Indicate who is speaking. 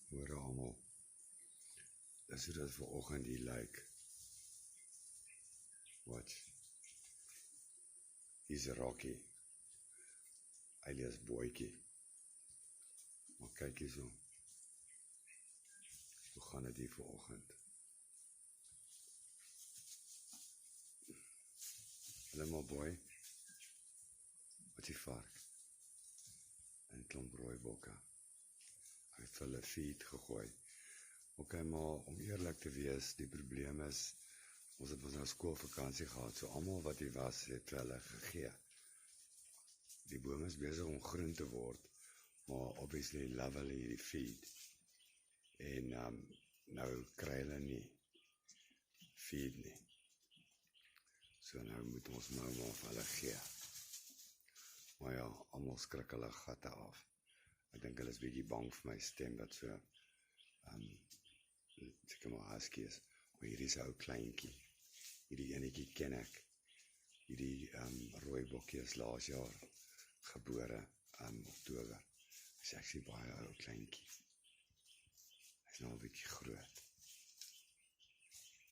Speaker 1: Hoor almal, dis hoe dit vanoggend hier lyk. Watch. Hier's Rocky, alias Boykie. Maar kyk hier so, hoe gaan dit hier vanoggend? Hallo my boy, wat die vark? En klomp rooibokke. Hy het hulle feed gegooi. Ok, maar om eerlik te wees, die probleem is, ons het ons nou skoolvakansie gehad, so almal wat hier was, het hulle gegee. Die boom is besig om groen te word, maar obviously love hulle hierdie feed. En nou kry hulle nie feed nie. So nou moet ons maar vir hulle gee. Maar ja, almal skrik hulle gatte af. Ek dink hulle is bietjie bang vir my stem, wat so, seker maar husky is. Maar hierdie is 'n ou kleintjie. Hierdie enetjie ken ek. Hierdie rooibokkie is laas jaar gebore, Oktober. Hy's actually baie ou kleintjie. Hy's nou 'n bietjie groot.